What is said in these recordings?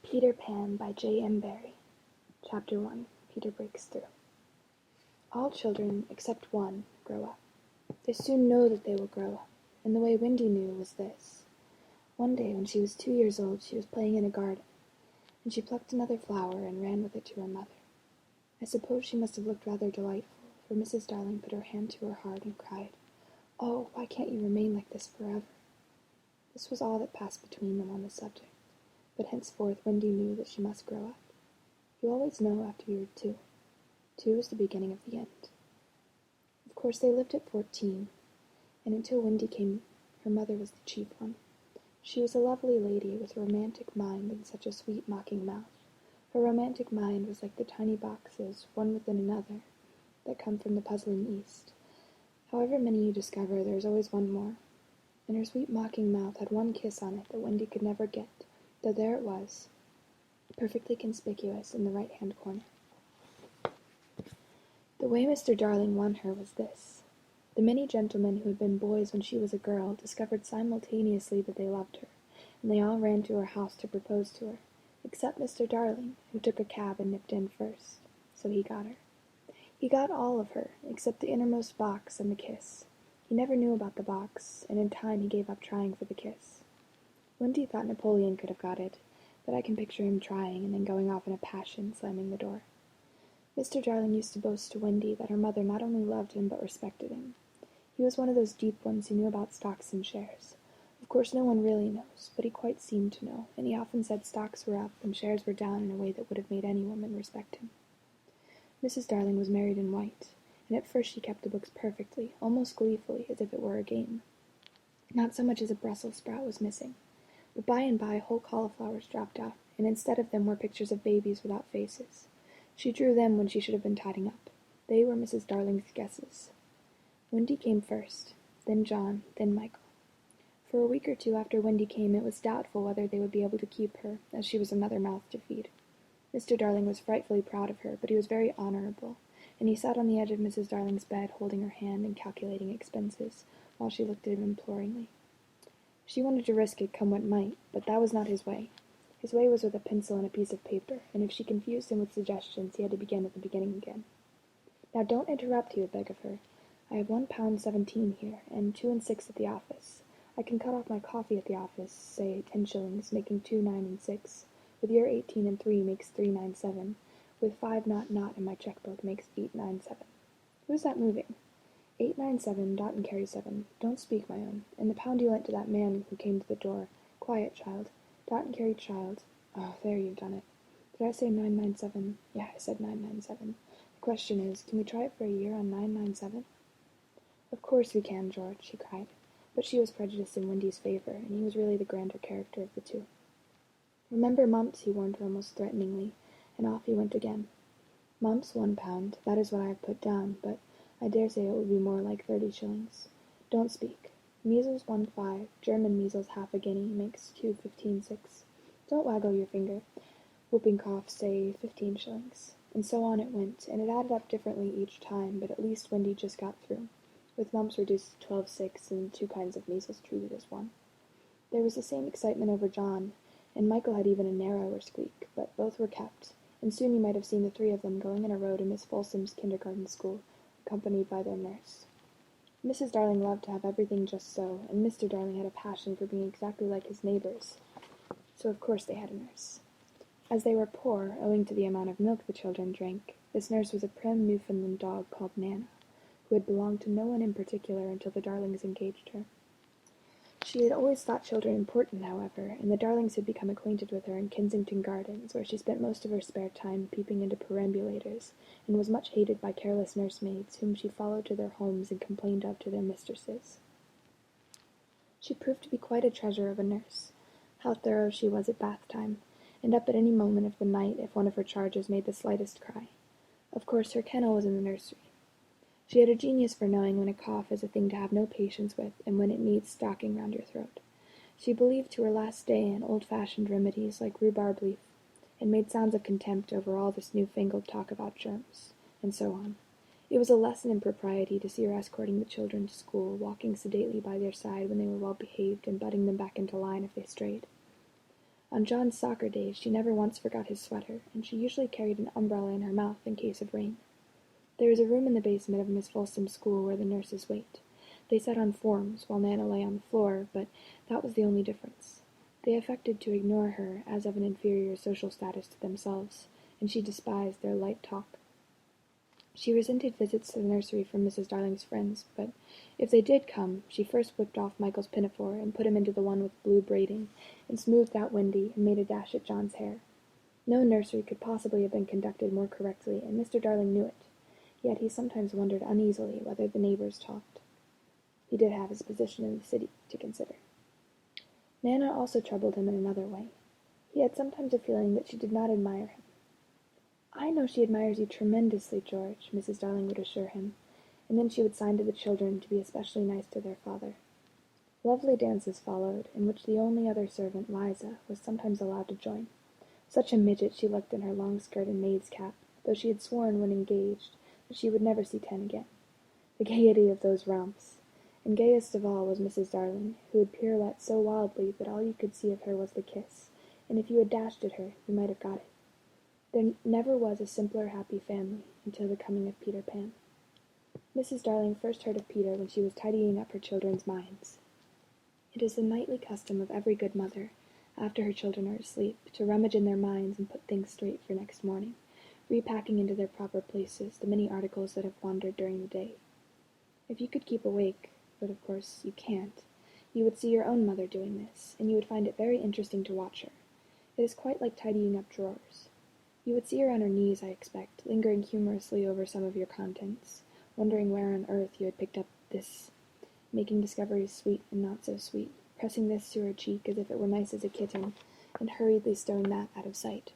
Peter Pan by J.M. Barrie. Chapter 1. Peter Breaks Through. All children, except one, grow up. They soon know that they will grow up, and the way Wendy knew was this. One day when she was 2 years old, she was playing in a garden, and she plucked another flower and ran with it to her mother. I suppose she must have looked rather delightful, for Mrs. Darling put her hand to her heart and cried, "Oh, why can't you remain like this forever?" This was all that passed between them on the subject. But henceforth Wendy knew that she must grow up. You always know after you are 2. 2 is the beginning of the end. Of course they lived at 14, and until Wendy came, her mother was the chief one. She was a lovely lady with a romantic mind and such a sweet mocking mouth. Her romantic mind was like the tiny boxes, one within another, that come from the puzzling East. However many you discover, there is always one more. And her sweet mocking mouth had one kiss on it that Wendy could never get, though there it was, perfectly conspicuous in the right-hand corner. The way Mr. Darling won her was this. The many gentlemen who had been boys when she was a girl discovered simultaneously that they loved her, and they all ran to her house to propose to her, except Mr. Darling, who took a cab and nipped in first. So he got her. He got all of her, except the innermost box and the kiss. He never knew about the box, and in time he gave up trying for the kiss. Wendy thought Napoleon could have got it, but I can picture him trying and then going off in a passion, slamming the door. Mr. Darling used to boast to Wendy that her mother not only loved him but respected him. He was one of those deep ones who knew about stocks and shares. Of course no one really knows, but he quite seemed to know, and he often said stocks were up and shares were down in a way that would have made any woman respect him. Mrs. Darling was married in white, and at first she kept the books perfectly, almost gleefully, as if it were a game. Not so much as a Brussels sprout was missing. But by and by whole cauliflowers dropped out, and instead of them were pictures of babies without faces. She drew them when she should have been tidying up. They were Mrs. Darling's guesses. Wendy came first, then John, then Michael. For a week or two after Wendy came, it was doubtful whether they would be able to keep her, as she was another mouth to feed. Mr. Darling was frightfully proud of her, but he was very honorable, and he sat on the edge of Mrs. Darling's bed, holding her hand and calculating expenses, while she looked at him imploringly. She wanted to risk it come what might, but that was not his way. His way was with a pencil and a piece of paper, and if she confused him with suggestions, he had to begin at the beginning again. "Now don't interrupt," he would beg of her. "I have £1.17 here, and 2 6 at the office. I can cut off my coffee at the office, say 10 shillings, making 2 9 6. With your 18 3 makes 397. With 5 in my checkbook makes 897. Who's that moving? 897, dot and carry 7. Don't speak, my own. And the pound you lent to that man who came to the door. Quiet, child. Dot and carry, child. Oh, there, you've done it. Did I say 997? Yeah, I said 997. The question is, can we try it for a year on 997? Of course we can, George, she cried. But she was prejudiced in Wendy's favor, and he was really the grander character of the two. Remember mumps, he warned her almost threateningly, and off he went again. Mumps, £1, that is what I have put down, but I dare say it will be more like 30 shillings. Don't speak. Measles 1 5, German measles half a guinea, makes 2 15 6. Don't waggle your finger. Whooping cough, say 15 shillings. And so on it went, and it added up differently each time, but at least Wendy just got through, with mumps reduced to 12 6 and 2 kinds of measles treated as one. There was the same excitement over John, and Michael had even a narrower squeak, but both were kept, and soon you might have seen the 3 of them going in a row to Miss Folsom's kindergarten school, accompanied by their nurse. Mrs. Darling loved to have everything just so, and Mr. Darling had a passion for being exactly like his neighbors, so of course they had a nurse. As they were poor, owing to the amount of milk the children drank, this nurse was a prim Newfoundland dog called Nana, who had belonged to no one in particular until the Darlings engaged her. She had always thought children important, however, and the Darlings had become acquainted with her in Kensington Gardens, where she spent most of her spare time peeping into perambulators, and was much hated by careless nursemaids, whom she followed to their homes and complained of to their mistresses. She proved to be quite a treasure of a nurse. How thorough she was at bath time, and up at any moment of the night if one of her charges made the slightest cry. Of course her kennel was in the nursery. She had a genius for knowing when a cough is a thing to have no patience with, and when it needs stocking round your throat. She believed to her last day in old-fashioned remedies like rhubarb leaf, and made sounds of contempt over all this new-fangled talk about germs, and so on. It was a lesson in propriety to see her escorting the children to school, walking sedately by their side when they were well behaved, and butting them back into line if they strayed. On John's soccer days she never once forgot his sweater, and she usually carried an umbrella in her mouth in case of rain. There is a room in the basement of Miss Folsom's school where the nurses wait. They sat on forms, while Nana lay on the floor, but that was the only difference. They affected to ignore her as of an inferior social status to themselves, and she despised their light talk. She resented visits to the nursery from Mrs. Darling's friends, but if they did come, she first whipped off Michael's pinafore and put him into the one with blue braiding, and smoothed out Wendy and made a dash at John's hair. No nursery could possibly have been conducted more correctly, and Mr. Darling knew it. Yet he sometimes wondered uneasily whether the neighbors talked. He did have his position in the city to consider. Nana also troubled him in another way. He had sometimes a feeling that she did not admire him. "I know she admires you tremendously, George," Mrs. Darling would assure him, and then she would sign to the children to be especially nice to their father. Lovely dances followed, in which the only other servant, Liza, was sometimes allowed to join. Such a midget she looked in her long skirt and maid's cap, though she had sworn when engaged that she would never see 10 again. The gaiety of those romps! And gayest of all was Mrs. Darling, who would pirouette so wildly that all you could see of her was the kiss, and if you had dashed at her, you might have got it. There never was a simpler happy family until the coming of Peter Pan. Mrs. Darling first heard of Peter when she was tidying up her children's minds. It is the nightly custom of every good mother, after her children are asleep, to rummage in their minds and put things straight for next morning, repacking into their proper places the many articles that have wandered during the day. If you could keep awake, but of course you can't, you would see your own mother doing this, and you would find it very interesting to watch her. It is quite like tidying up drawers. You would see her on her knees, I expect, lingering humorously over some of your contents, wondering where on earth you had picked up this, making discoveries sweet and not so sweet, pressing this to her cheek as if it were nice as a kitten, and hurriedly stowing that out of sight.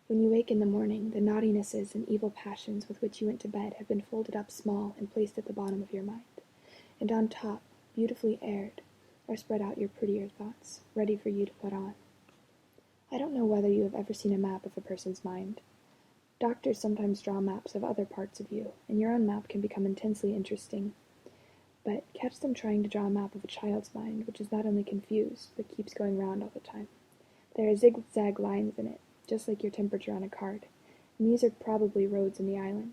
When you wake in the morning, the naughtinesses and evil passions with which you went to bed have been folded up small and placed at the bottom of your mind, and on top, beautifully aired, are spread out your prettier thoughts, ready for you to put on. I don't know whether you have ever seen a map of a person's mind. Doctors sometimes draw maps of other parts of you, and your own map can become intensely interesting. But catch them trying to draw a map of a child's mind, which is not only confused, but keeps going round all the time. There are zigzag lines in it, just like your temperature on a card, and these are probably roads in the island.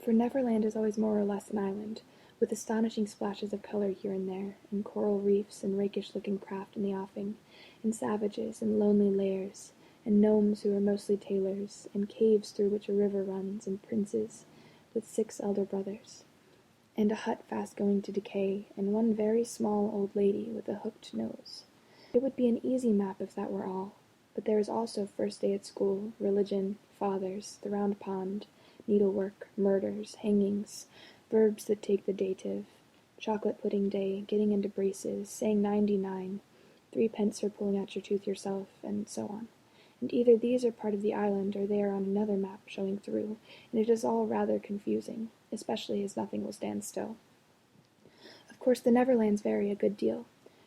For Neverland is always more or less an island, with astonishing splashes of color here and there, and coral reefs and rakish-looking craft in the offing, and savages and lonely lairs, and gnomes who are mostly tailors, and caves through which a river runs, and princes with 6 elder brothers, and a hut fast going to decay, and one very small old lady with a hooked nose. It would be an easy map if that were all, but there is also first day at school, religion, fathers, the round pond, needlework, murders, hangings, verbs that take the dative, chocolate pudding day, getting into braces, saying 99, 3 pence for pulling out your tooth yourself, and so on. And either these are part of the island or they are on another map showing through, and it is all rather confusing, especially as nothing will stand still. Of course the Neverlands vary a good deal.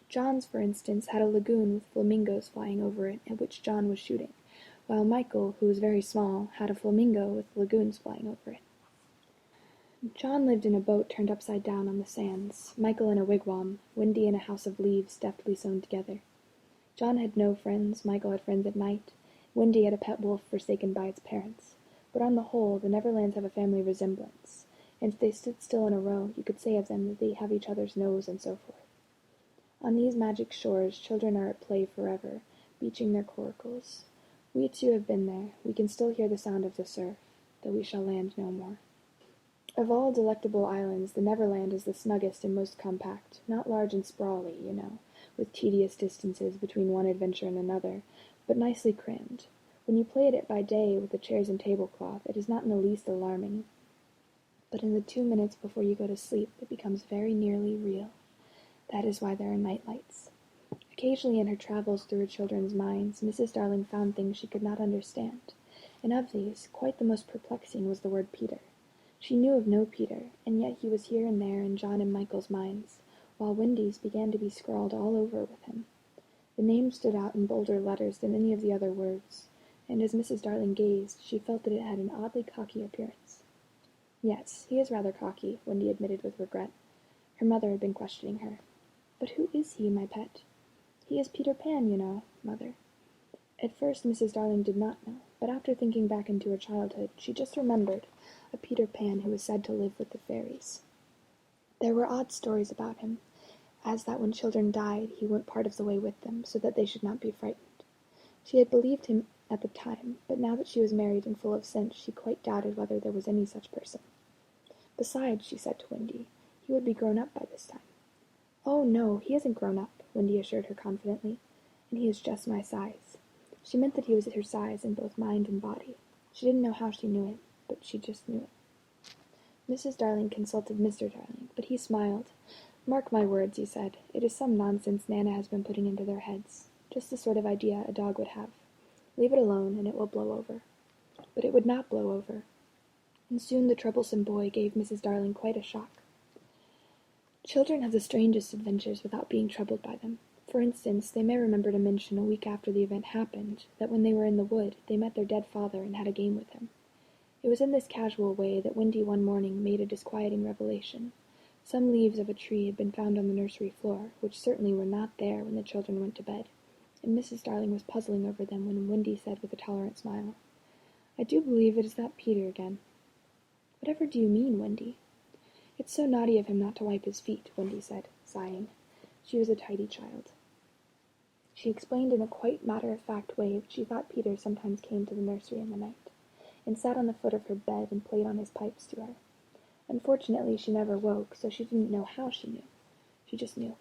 John's, for instance, had a lagoon with flamingos flying over it, at which John was shooting, while Michael, who was very small, had a flamingo with lagoons flying over it. John lived in a boat turned upside down on the sands, Michael in a wigwam, Wendy in a house of leaves deftly sewn together. John had no friends, Michael had friends at night, Wendy had a pet wolf forsaken by its parents, but on the whole the Neverlands have a family resemblance, and if they stood still in a row you could say of them that they have each other's nose and so forth. On these magic shores children are at play forever, beaching their coracles. We too have been there, we can still hear the sound of the surf, though we shall land no more. Of all delectable islands, the Neverland is the snuggest and most compact, not large and sprawly, you know, with tedious distances between one adventure and another, but nicely crammed. When you play at it by day with the chairs and tablecloth, it is not in the least alarming, but in the 2 minutes before you go to sleep, it becomes very nearly real. That is why there are night lights. Occasionally in her travels through her children's minds, Mrs. Darling found things she could not understand, and of these, quite the most perplexing was the word Peter. She knew of no Peter, and yet he was here and there in John and Michael's minds, while Wendy's began to be scrawled all over with him. The name stood out in bolder letters than any of the other words, and as Mrs. Darling gazed, she felt that it had an oddly cocky appearance. Yes, he is rather cocky, Wendy admitted with regret. Her mother had been questioning her. But who is he, my pet? He is Peter Pan, you know, mother. At first Mrs. Darling did not know, but after thinking back into her childhood, she just remembered a Peter Pan who was said to live with the fairies. There were odd stories about him, as that when children died he went part of the way with them, so that they should not be frightened. She had believed him at the time, but now that she was married and full of sense, she quite doubted whether there was any such person. Besides, she said to Wendy, he would be grown up by this time. "Oh, no, he isn't grown up," Wendy assured her confidently, "and he is just my size." She meant that he was her size in both mind and body. She didn't know how she knew it, but she just knew it. Mrs. Darling consulted Mr. Darling, but he smiled. "Mark my words," he said, "it is some nonsense Nana has been putting into their heads. Just the sort of idea a dog would have. Leave it alone, and it will blow over." But it would not blow over, and soon the troublesome boy gave Mrs. Darling quite a shock. Children have the strangest adventures without being troubled by them. For instance, they may remember to mention a week after the event happened that when they were in the wood they met their dead father and had a game with him. It was in this casual way that Wendy one morning made a disquieting revelation. Some leaves of a tree had been found on the nursery floor, which certainly were not there when the children went to bed, and Mrs. Darling was puzzling over them when Wendy said with a tolerant smile, "I do believe it is that Peter again." "Whatever do you mean, Wendy?" "It's so naughty of him not to wipe his feet," Wendy said, sighing. She was a tidy child. She explained in a quite matter-of-fact way that she thought Peter sometimes came to the nursery in the night, and sat on the foot of her bed and played on his pipes to her. Unfortunately she never woke, so she didn't know how she knew. She just knew.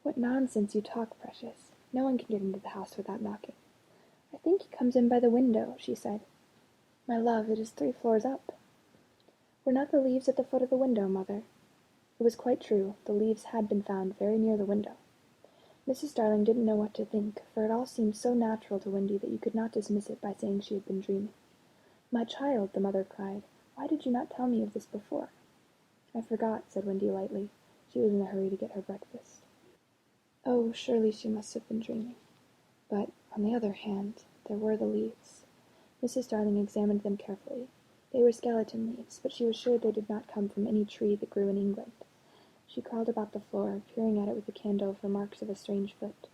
"What nonsense you talk, Precious. No one can get into the house without knocking." "I think he comes in by the window," she said. "My love, it is 3 floors up." "Were not the leaves at the foot of the window, Mother?" It was quite true. The leaves had been found very near the window. Mrs. Darling didn't know what to think, for it all seemed so natural to Wendy that you could not dismiss it by saying she had been dreaming. "My child," the mother cried, "why did you not tell me of this before?" "I forgot," said Wendy lightly. She was in a hurry to get her breakfast. Oh, surely she must have been dreaming. But, on the other hand, there were the leaves. Mrs. Darling examined them carefully. They were skeleton leaves, but she was sure they did not come from any tree that grew in England. She crawled about the floor, peering at it with the candle for marks of a strange foot.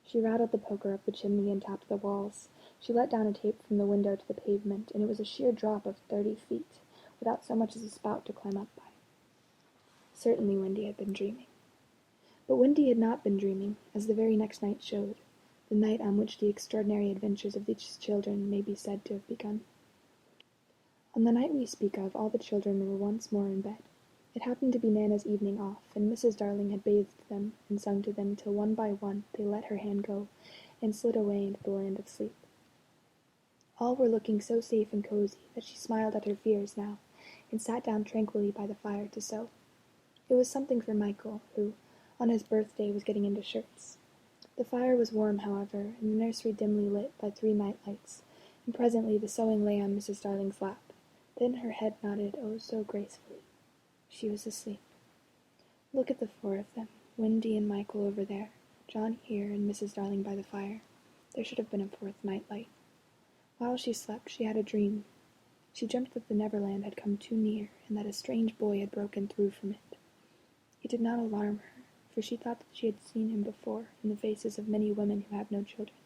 She rattled the poker up the chimney and tapped the walls. She let down a tape from the window to the pavement, and it was a sheer drop of 30 feet, without so much as a spout to climb up by. Certainly Wendy had been dreaming. But Wendy had not been dreaming, as the very next night showed, the night on which the extraordinary adventures of these children may be said to have begun. On the night we speak of, all the children were once more in bed. It happened to be Nana's evening off, and Mrs. Darling had bathed them and sung to them till one by one they let her hand go and slid away into the land of sleep. All were looking so safe and cozy that she smiled at her fears now, and sat down tranquilly by the fire to sew. It was something for Michael, who, on his birthday, was getting into shirts. The fire was warm, however, and the nursery dimly lit by 3 night lights, and presently the sewing lay on Mrs. Darling's lap. Then her head nodded oh so gracefully. She was asleep. Look at the 4 of them, Wendy and Michael over there, John here, and Mrs. Darling by the fire. There should have been a 4th night light. While she slept, she had a dream. She dreamt that the Neverland had come too near, and that a strange boy had broken through from it. It did not alarm her, for she thought that she had seen him before in the faces of many women who have no children.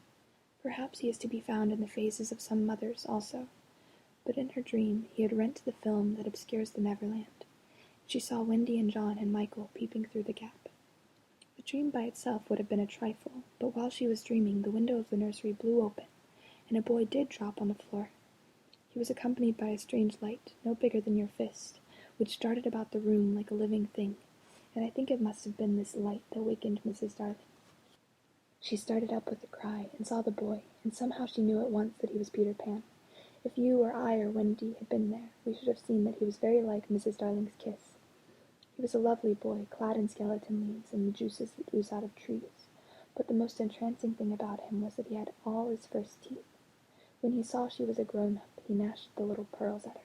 Perhaps he is to be found in the faces of some mothers also. But in her dream he had rent the film that obscures the Neverland. She saw Wendy and John and Michael peeping through the gap. The dream by itself would have been a trifle, but while she was dreaming the window of the nursery blew open, and a boy did drop on the floor. He was accompanied by a strange light, no bigger than your fist, which darted about the room like a living thing, and I think it must have been this light that wakened Mrs. Darling. She started up with a cry, and saw the boy, and somehow she knew at once that he was Peter Pan. If you or I or Wendy had been there, we should have seen that he was very like Mrs. Darling's kiss. He was a lovely boy, clad in skeleton leaves and the juices that ooze out of trees, but the most entrancing thing about him was that he had all his first teeth. When he saw she was a grown-up, he gnashed the little pearls at her.